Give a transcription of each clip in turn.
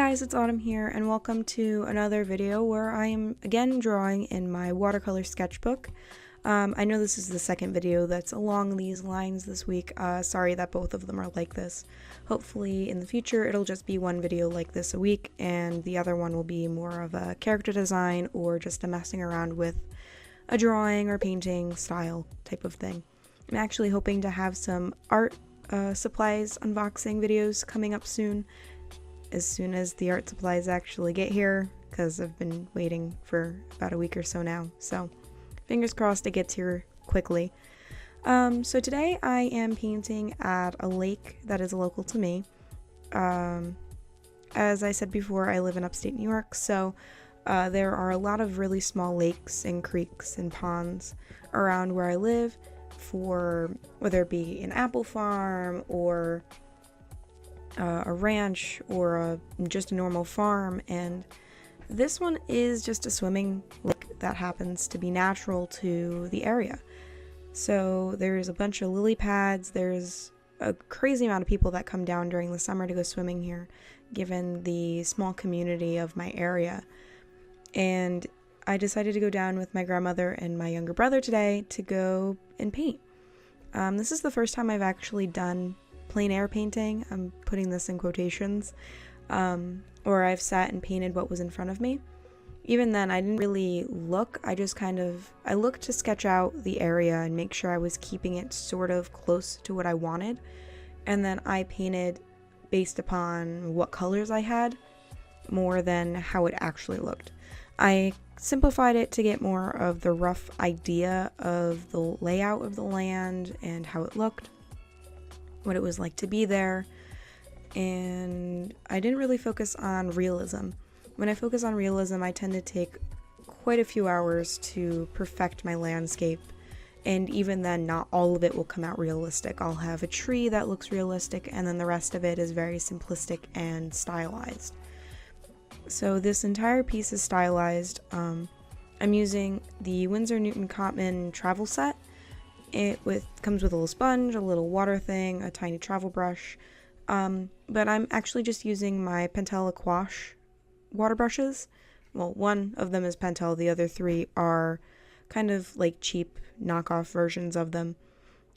guys, it's Autumn here, and welcome to another video where I am again drawing in my watercolor sketchbook. I know this is the second video that's along these lines this week. Sorry that both of them are like this. Hopefully in the future it'll just be one video like this a week, and the other one will be more of a character design or just a messing around with a drawing or painting style type of thing. I'm actually hoping to have some art supplies unboxing videos coming up soon as the art supplies actually get here, because I've been waiting for about a week or so now, so fingers crossed it gets here quickly. So today I am painting at a lake that is local to me. As I said before, I live in upstate New York, so there are a lot of really small lakes and creeks and ponds around where I live, for whether it be an apple farm or a ranch or just a normal farm. And this one is just a swimming lake that happens to be natural to the area. So there's a bunch of lily pads. There's a crazy amount of people that come down during the summer to go swimming here, given the small community of my area. And I decided to go down with my grandmother and my younger brother today to go and paint. This is the first time I've actually done plein air painting. I'm putting this in quotations, or I've sat and painted what was in front of me. Even then, I didn't really look. I looked to sketch out the area and make sure I was keeping it sort of close to what I wanted, and then I painted based upon what colors I had more than how it actually looked. I simplified it to get more of the rough idea of the layout of the land and how it looked, what it was like to be there, and I didn't really focus on realism. When I focus on realism, I tend to take quite a few hours to perfect my landscape, and even then not all of it will come out realistic. I'll have a tree that looks realistic, and then the rest of it is very simplistic and stylized. So this entire piece is stylized. I'm using the Winsor Newton Cotman travel set. It comes with a little sponge, a little water thing, a tiny travel brush, but I'm actually just using my Pentel Aquash water brushes. Well, one of them is Pentel, the other three are kind of like cheap knockoff versions of them,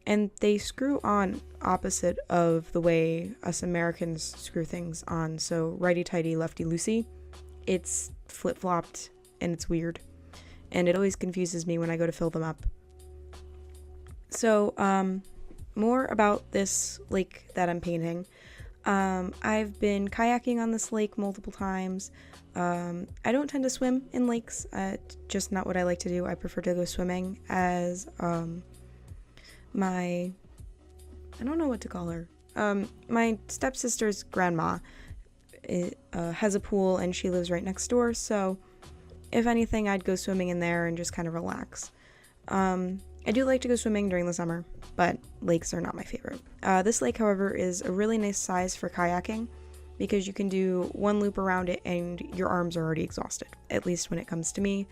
and they screw on opposite of the way us Americans screw things on, so righty-tighty, lefty-loosey. It's flip-flopped, and it's weird, and it always confuses me when I go to fill them up. So, more about this lake that I'm painting. I've been kayaking on this lake multiple times. I don't tend to swim in lakes, just not what I like to do. I prefer to go swimming, as I don't know what to call her. My stepsister's grandma has a pool, and she lives right next door, so if anything, I'd go swimming in there and just kind of relax. I do like to go swimming during the summer, but lakes are not my favorite. This lake, however, is a really nice size for kayaking, because you can do one loop around it and your arms are already exhausted, at least when it comes to me,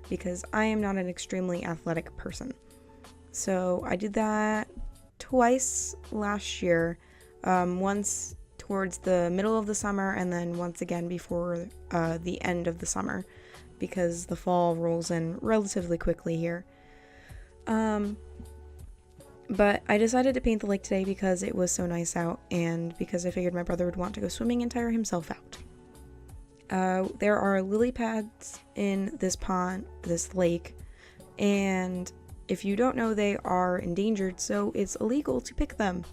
because I am not an extremely athletic person. So I did that twice last year, once towards the middle of the summer and then once again before the end of the summer, because the fall rolls in relatively quickly here. But I decided to paint the lake today because it was so nice out, and because I figured my brother would want to go swimming and tire himself out. There are lily pads in this lake, and if you don't know, they are endangered, so it's illegal to pick them.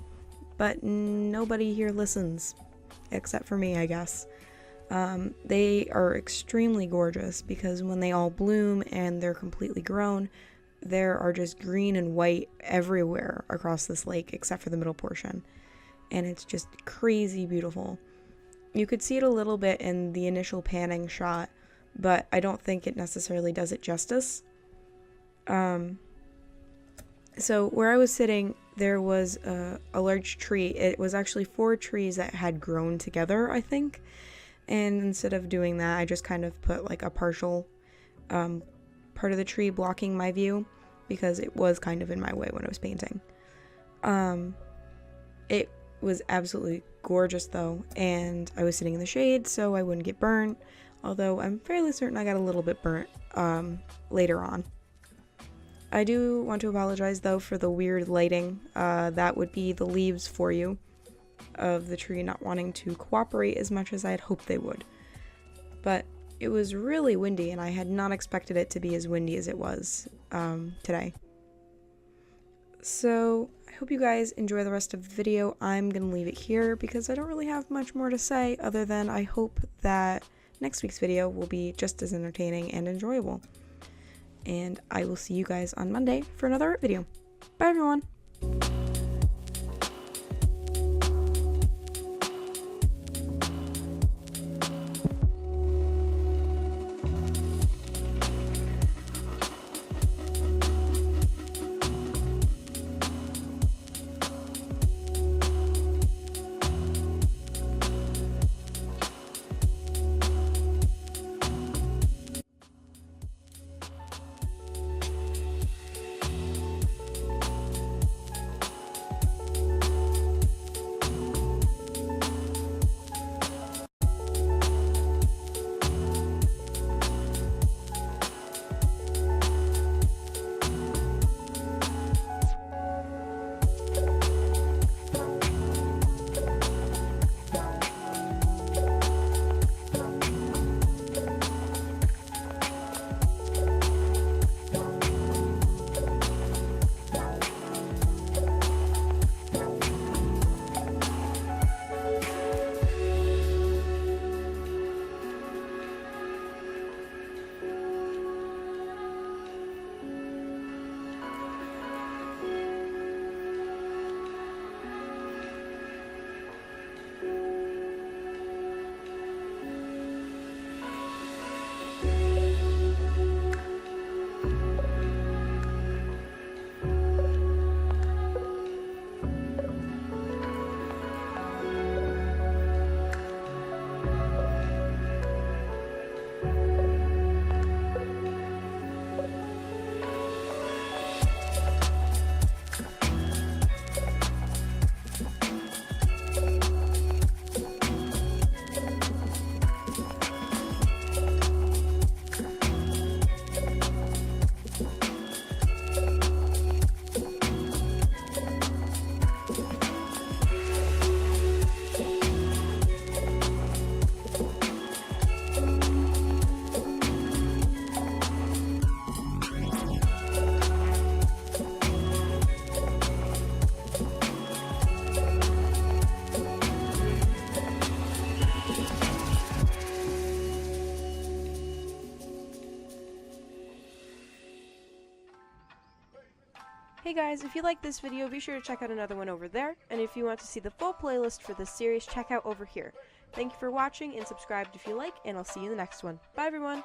But nobody here listens, except for me, I guess. They are extremely gorgeous, because when they all bloom and they're completely grown, there are just green and white everywhere across this lake except for the middle portion, and it's just crazy beautiful. You could see it a little bit in the initial panning shot, but I don't think it necessarily does it justice. So where I was sitting, there was a large tree. It was actually 4 trees that had grown together, I think, and instead of doing that, I just kind of put like a partial part of the tree blocking my view, because it was kind of in my way when I was painting. was absolutely gorgeous though, and I was sitting in the shade so I wouldn't get burnt, although I'm fairly certain I got a little bit burnt later on. I do want to apologize though for the weird lighting. That would be the leaves for you of the tree not wanting to cooperate as much as I had hoped they would. But it was really windy, and I had not expected it to be as windy as it was today. So I hope you guys enjoy the rest of the video. I'm going to leave it here because I don't really have much more to say other than I hope that next week's video will be just as entertaining and enjoyable. And I will see you guys on Monday for another art video. Bye everyone! Hey guys, if you like this video, be sure to check out another one over there, and if you want to see the full playlist for this series, check out over here. Thank you for watching, and subscribe if you like, and I'll see you in the next one. Bye everyone!